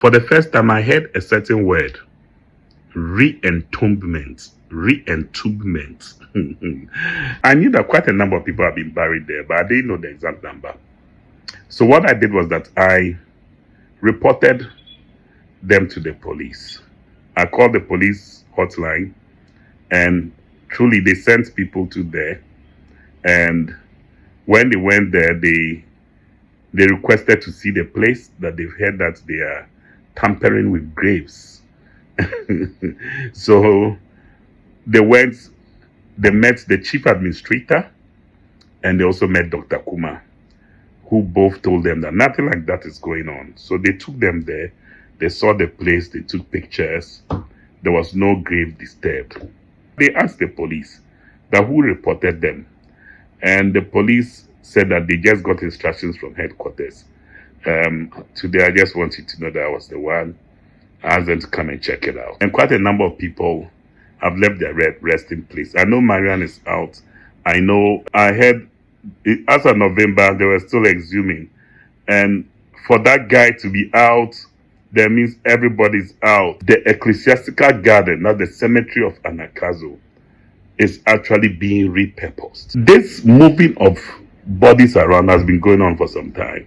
For the first time, I heard a certain word, re-entombment. Re-entombment. I knew that quite a number of people have been buried there, but I didn't know the exact number. So what I did was that I reported them to the police. I called the police hotline, and truly they sent people to there. And when they went there, they requested to see the place, that they've heard that they are tampering with graves. So they met the chief administrator, and they also met Dr. Kuma, who both told them that nothing like that is going on. So they took them there. They saw the place. They took pictures. There was no grave disturbed. They asked the police that who reported them. And the police said that they just got instructions from headquarters. Today, I just want you to know that I was the one. I asked them to come and check it out. And quite a number of people have left their resting place. I know Marianne is out. I know I heard as of November, they were still exhuming. And for that guy to be out, that means everybody's out. The ecclesiastical garden, not the cemetery of Anakazo, is actually being repurposed. This moving of bodies around has been going on for some time.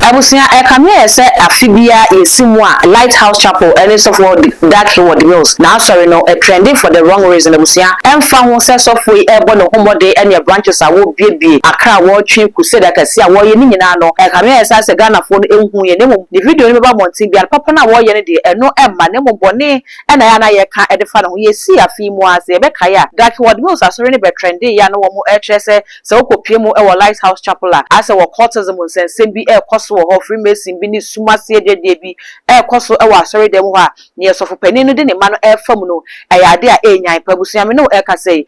Abusia Ekamia said Afibia is Simwa Lighthouse Chapel and it's of that reward mills. Now sorry no a trending for the wrong reason Abusia and found one sense of we airborne no homo day and your branches are will be Accra watching Kuseda Cassia war you no Ekamia says a Ghana phone the video about Monty be a papa na war yenny and no Emma Nemo Bonnet and I can't edify we see a few more as a Bekaya that reward mills are sorry be trendy Yano HS so Piemo our Lighthouse Chapel as our quarters and send be a cost or Freemason be Sumasi de bi air coso ewa sorry dem ho a near so for penny no de ne ma no air fam no aya de a enyan pabusuami no e ka say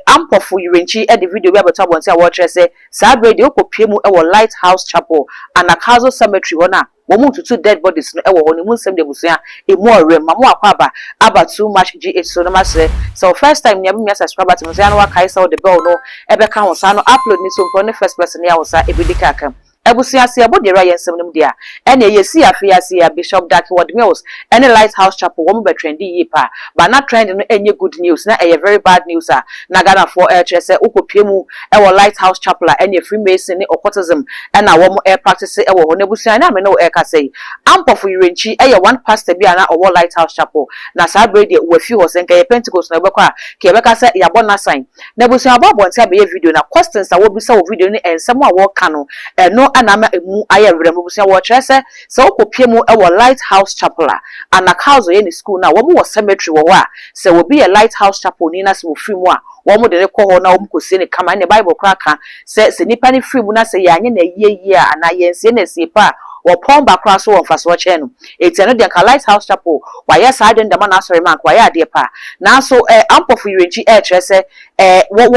ampofo yirenchi e de video be abeto abonte a watch say sa brede okopie mu ewo Lighthouse Chapel Anakazo Cemetery ho na womu tutu dead bodies no ewo ho ne mu nsem de busua emu orem ma mo akwa aba too much GH so no ma say so first time ne be subscriber to say no kai say the bell no e be ka ho sa no upload ni so for the first person ya wo sa e be dikaka Ebusiasi abodera yensem nim dia ene yesi afiasi ya Bishop Daed Mills ene Lighthouse Chapel wo be trendy yipa but na trend no enye good news na eye very bad news na Ghana for se ukopie mu ewo Lighthouse Chapel ene Freemason ne occultism ena wo mo practice ewo ho nebusia na me no ka say ampofu yirenchi eye one pastor bia na owo Lighthouse Chapel na sa brede wo fi ho senka ye Pentecost na bekwa ke beka say ya bona sign nebusia abobonte abe video na questions a wo bisa wo video ni ensem a wo ka no no anama emu ayewre mubusia wo kyerese se okopie mu ewo Lighthouse Chapel Anakazo ye ni school na wo mu cemetery wo a se wo bi ye Lighthouse Chapel ni na se wo free mu a wo mu de ne ko ho na wo mu kosie ne kama ne Bible kraka se nipa ni free mu na se yanye na yie a na yensie na sie pa wo pon bakra so wo mfaso che no eti no de ka Lighthouse Chapel wa ye sa de ndama na sorry man kwa ye ade pa na so ampofu yirenchi kyerese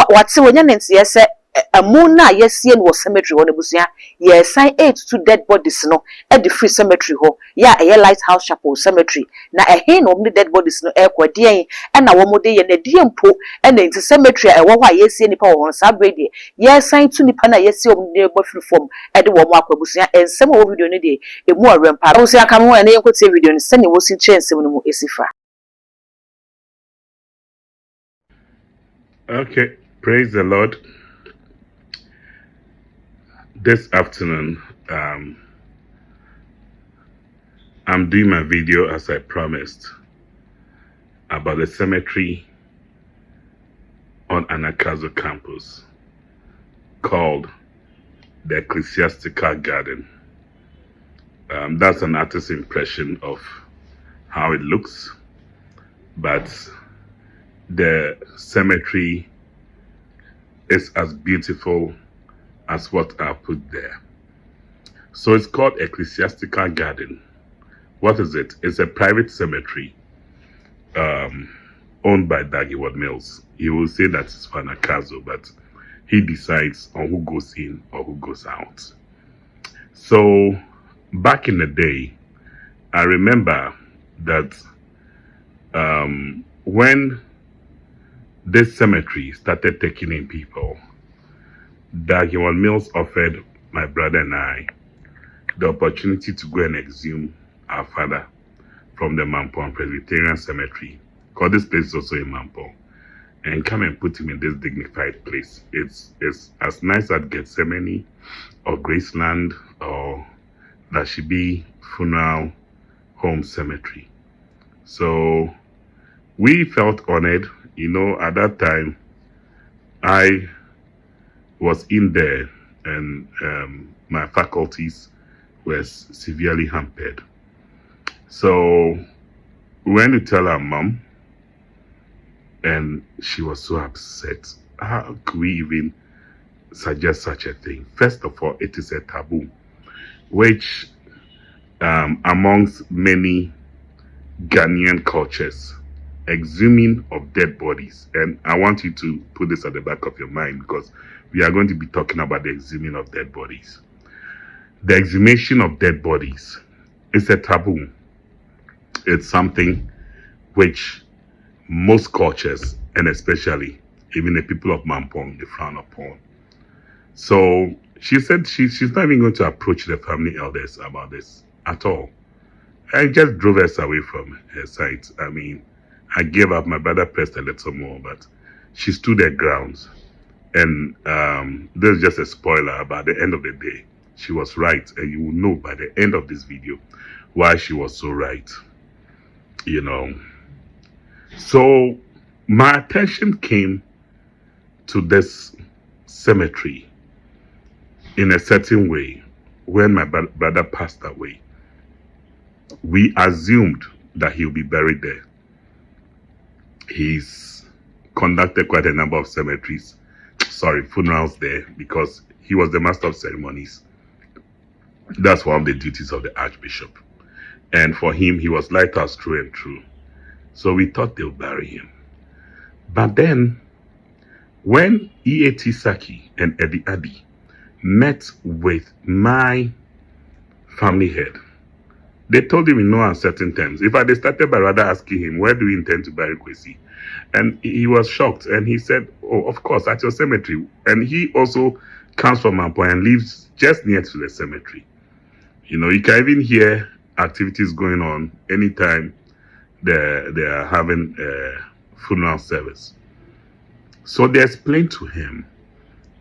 wate wonya ne ntie se amuna yesie no cemetery ho nebusia ye sign 8 to dead bodies no at the free cemetery ho ya a Lighthouse Chapel cemetery na ehe no the dead bodies no ekwade yen na wo mode ye na die mpo na nti cemetery e wo ho yesie nipa wo sa brede ye sign to nipa na yesie o de bofiri form e de wo mo akwabusia ensem wo video no de emu orempa busia kam ho na yenkotie video no se ne wo si chensem no mu esifa. Okay, praise the Lord. This afternoon, I'm doing my video as I promised about the cemetery on Anakazo campus called the Ecclesiastical Garden. That's an artist's impression of how it looks, but the cemetery is as beautiful as what I put there. So it's called Ecclesiastical Garden. What is it? It's a private cemetery owned by Daed Mills. He will say that it's for Anakazo, but he decides on who goes in or who goes out. So back in the day, I remember that when this cemetery started taking in people, Dagiwan Mills offered my brother and I the opportunity to go and exhume our father from the Mampong Presbyterian Cemetery, because this place is also in Mampong, and come and put him in this dignified place. It's as nice as Gethsemane or Graceland or Lashibi Funeral Home Cemetery. So we felt honored. At that time, I was in there, and my faculties were severely hampered. So we went to tell our mom, and she was so upset. How could we even suggest such a thing? First of all, it is a taboo, which amongst many Ghanaian cultures, exhuming of dead bodies. And I want you to put this at the back of your mind, because we are going to be talking about the exhuming of dead bodies. The exhumation of dead bodies is a taboo. It's something which most cultures, and especially even the people of Mampong, they frown upon. So she said she's not even going to approach the family elders about this at all. I just drove us away from her side. I mean, I gave up. My brother pressed a little more, but she stood her grounds. And this is just a spoiler. About the end of the day, she was right. And you will know by the end of this video why she was so right. So my attention came to this cemetery in a certain way when my brother passed away. We assumed that he'll be buried there. He's conducted quite a number of funerals there, because he was the master of ceremonies. That's one of the duties of the Archbishop. And for him, he was lighthouse through and through. So we thought they'll bury him. But then, when E.A.T. Saki and Eddie Adi met with my family head, they told him in no uncertain terms. In fact, they started by rather asking him, where do you intend to bury Kwesi? And he was shocked. And he said, oh, of course, at your cemetery. And he also comes from Mampong and lives just near to the cemetery. You can even hear activities going on anytime they are having a funeral service. So they explained to him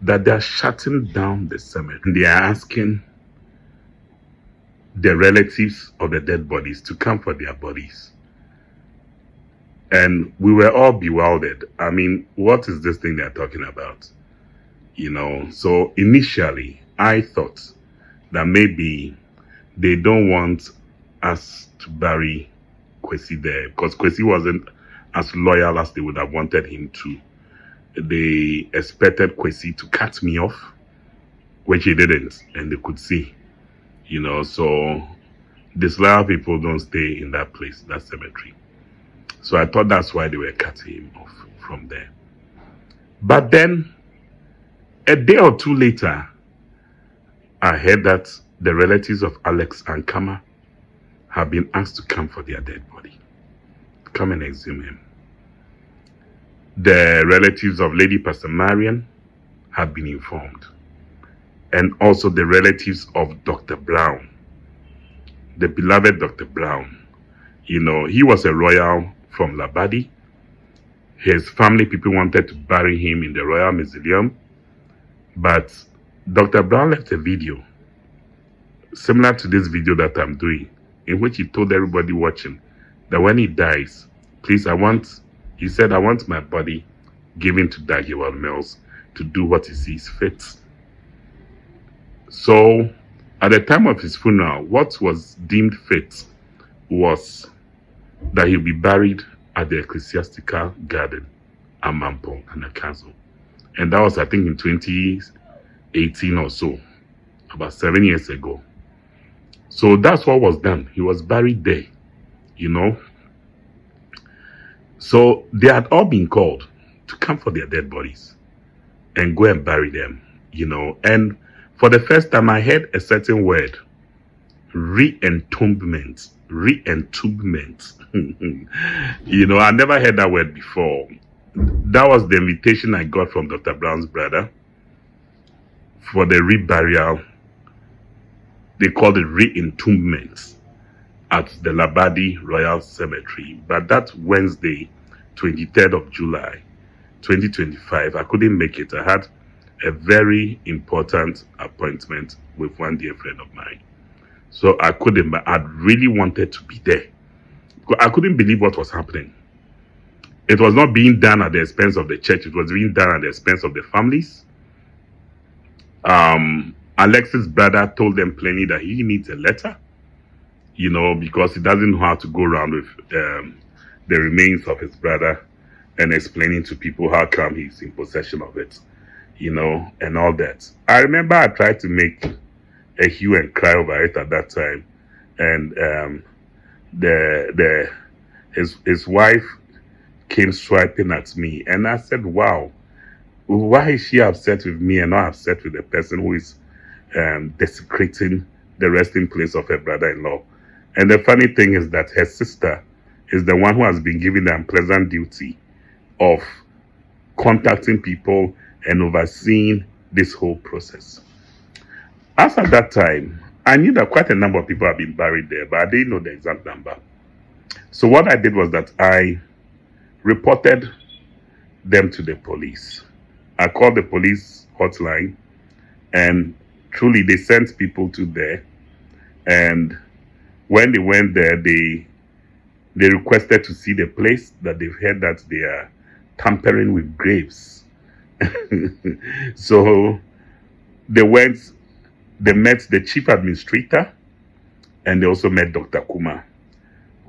that they are shutting down the cemetery. They are asking the relatives of the dead bodies to come for their bodies. And we were all bewildered. I mean, what is this thing they're talking about? So initially I thought that maybe they don't want us to bury Kwesi there, because Kwesi wasn't as loyal as they would have wanted him to. They expected Kwesi to cut me off, which he didn't, and they could see. So disloyal people don't stay in that place, that cemetery. So I thought that's why they were cutting him off from there. But then, a day or two later, I heard that the relatives of Alex and Kama have been asked to come for their dead body, come and exhume him. The relatives of Lady Pastor Marian have been informed. And also the relatives of Dr. Brown, the beloved Dr. Brown. He was a royal from Labadi. His family people wanted to bury him in the Royal Mausoleum. But Dr. Brown left a video, similar to this video that I'm doing, in which he told everybody watching that when he dies, please, he said, I want my body given to Dagiwal Mills to do what he sees fit. So, at the time of his funeral, what was deemed fit was that he'll be buried at the ecclesiastical garden at Mampong and the castle. And that was, I think, in 2018 or so, about 7 years ago. So that's what was done. He was buried there, So they had all been called to come for their dead bodies and go and bury them, And for the first time, I heard a certain word, re-entombment. Re-entombment. I never heard that word before. That was the invitation I got from Dr. Brown's brother. for the reburial. They called it re-entombment at the Labadi Royal Cemetery. But that Wednesday, 23rd of July, 2025, I couldn't make it. I had a very important appointment with one dear friend of mine. So I couldn't, but I really wanted to be there. I couldn't believe what was happening. It was not being done at the expense of the church. It was being done at the expense of the families. Alexis' brother told them plainly that he needs a letter, because he doesn't know how to go around with the remains of his brother and explaining to people how come he's in possession of it, and all that. I remember I tried to make a hue and cry over it at that time, and his wife came swiping at me, and I said, wow, why is she upset with me and not upset with the person who is desecrating the resting place of her brother-in-law? And the funny thing is that her sister is the one who has been given the unpleasant duty of contacting people and overseeing this whole process. As at that time, I knew that quite a number of people have been buried there, but I didn't know the exact number. So what I did was that I reported them to the police. I called the police hotline, and truly they sent people to there. And when they went there, they requested to see the place, that they've heard that they are tampering with graves. So they met the chief administrator, and they also met Dr. Kuma,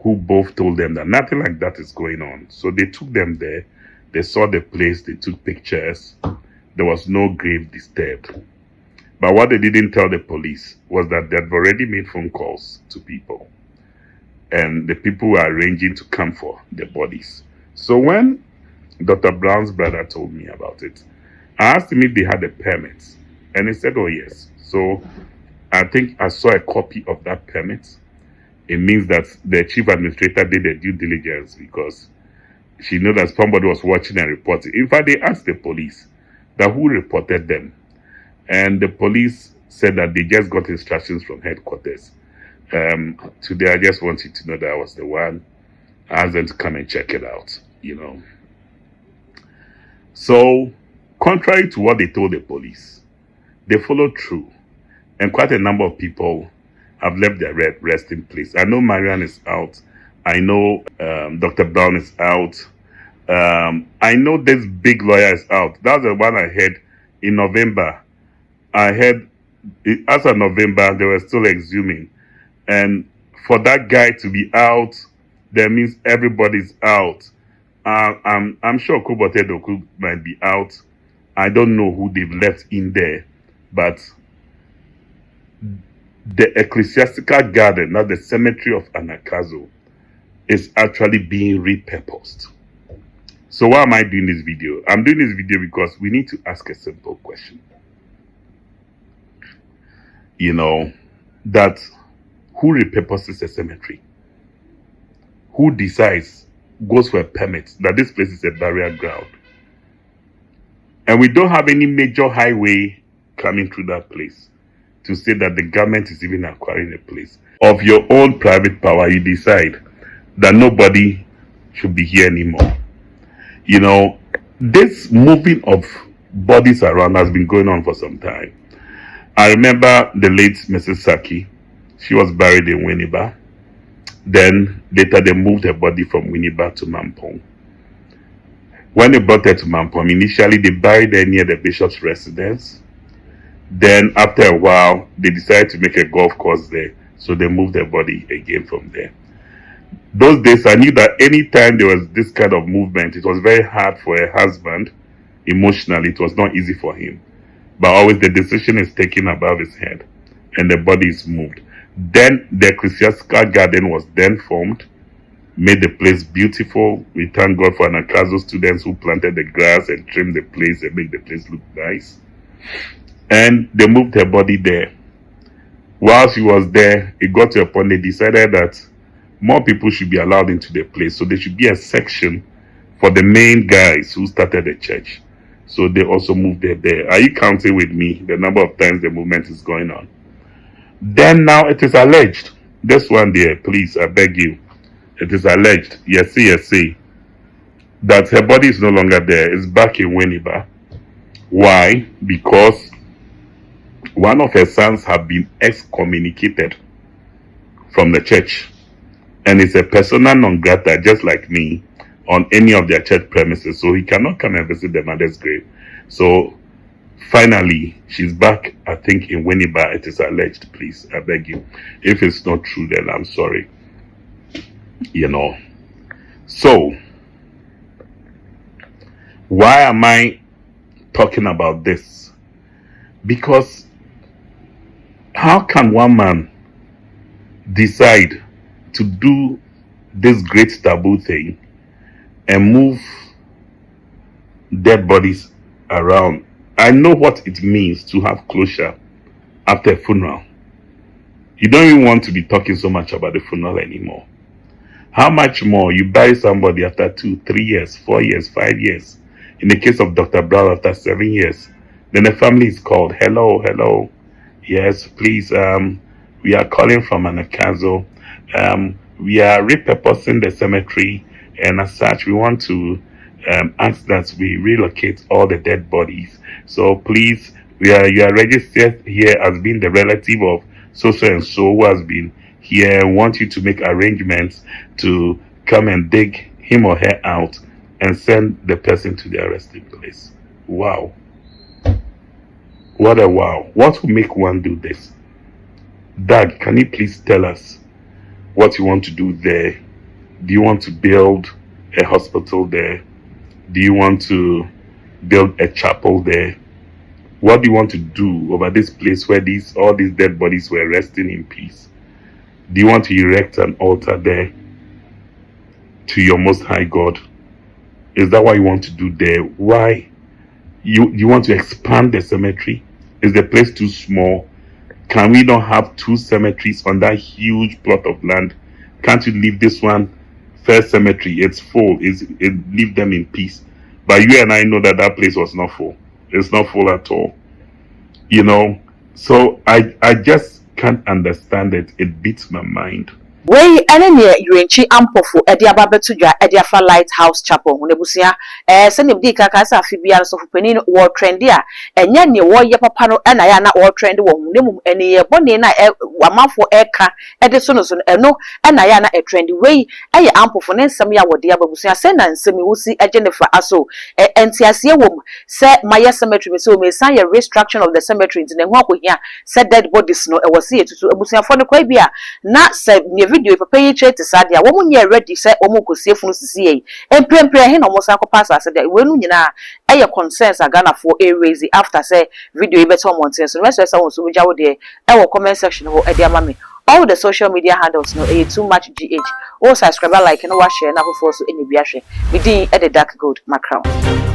who both told them that nothing like that is going on. So they took them there. They saw the place. They took pictures. There was no grave disturbed. But what they didn't tell the police was that they'd already made phone calls to people, and the people were arranging to come for the bodies. So when Dr. Brown's brother told me about it, I asked him if they had a permit, and he said, oh yes. So I think I saw a copy of that permit. It means that the chief administrator did a due diligence, because she knew that somebody was watching and reporting. In fact, they asked the police that who reported them. And the police said that they just got instructions from headquarters. Today, I just want you to know that I was the one. I asked them to come and check it out, So, contrary to what they told the police, they followed through. And quite a number of people have left their resting place. I know Marianne is out. I know Dr. Brown is out. I know this big lawyer is out. That's the one I heard in November. I heard as of November, they were still exhuming. And for that guy to be out, that means everybody's out. I'm sure Kubote Doku might be out. I don't know who they've left in there. But the ecclesiastical garden, not the cemetery of Anakazo, is actually being repurposed. So why am I doing this video? I'm doing this video because we need to ask a simple question. That who repurposes a cemetery? Who decides, goes for a permit that this place is a burial ground? And we don't have any major highway coming through that place to say that the government is even acquiring a place. Of your own private power, you decide that nobody should be here anymore. This moving of bodies around has been going on for some time. I remember the late Mrs. Saki. She was buried in Winneba. Then later they moved her body from Winneba to Mampong. When they brought her to Mampong, initially they buried her near the bishop's residence. Then after a while, they decided to make a golf course there. So they moved her body again from there. Those days, I knew that anytime there was this kind of movement, it was very hard for her husband. Emotionally, it was not easy for him. But always the decision is taken above his head, and the body is moved. Then the ecclesiastical garden was then formed, made the place beautiful. We thank God for Anakazo students who planted the grass and trimmed the place and made the place look nice. And they moved her body there. While she was there, it got to a point they decided that more people should be allowed into the place. So there should be a section for the main guys who started the church. So they also moved it there. Are you counting with me the number of times the movement is going on? Then now it is alleged. This one there, please, I beg you. It is alleged, yes, that her body is no longer there. It's back in Winneba. Why? Because one of her sons have been excommunicated from the church and is a persona non grata, just like me, on any of their church premises. So he cannot come and visit the mother's grave. So finally, she's back, I think, in Winneba. It is alleged, please, I beg you. If it's not true, then I'm sorry. You know. So, why am I talking about this? Because how can one man decide to do this great taboo thing and move dead bodies around? I know what it means to have closure after a funeral. You don't even want to be talking so much about the funeral anymore. How much more you bury somebody after 2, 3 years, 4 years, 5 years? In the case of Dr. Brown, after 7 years, then the family is called. Hello. Yes, please. We are calling from Anakazo. We are repurposing the cemetery, and as such, we want to ask that we relocate all the dead bodies. So please, you are registered here as being the relative of so and so who has been here. I want you to make arrangements to come and dig him or her out and send the person to their resting place. Wow. What a wow. What will make one do this? Dad, can you please tell us what you want to do there? Do you want to build a hospital there? Do you want to build a chapel there? What do you want to do over this place where all these dead bodies were resting in peace? Do you want to erect an altar there to your most high God? Is that what you want to do there? Why? You want to expand the cemetery? Is the place too small? Can we not have 2 cemeteries on that huge plot of land? Can't you leave this one first cemetery? It's full. Leave them in peace. But you and I know that place was not full. It's not full at all. You know, so I just can't understand it. It beats my mind. Wey enenye yuenchi ampofu edi ababetu dwa edi afa Lighthouse Chapel hunebusia se ne bdi kaka sa afibia so fupeni wo trend a enye ne wo ye papa no na ya na wo trend wo hunemum ene ye bone na wamafo eka edi so no so eno na ya na e trend wey eye ampofu ne nsem ya wode ababusia se na nsem wusi ejenefa aso entiase wom se maye cemetery se o me san ye restructuring of the cemetery ne ho akohia se dead bodies no e wose etutu abusia fo ne kwa bia na se video papa yi chete sadia wo munye ready say wo mukosie funu sisi yi emprempre he no mo san kopa asase dia we nu nyina eye concerns agana for a raise after say video yi beto monten so me say won so buja wo de e wo comment section ho e dia mame all the social media handles no too much gh o subscribe like no wa share na for so eni bia hwe me din e the dark gold my crown.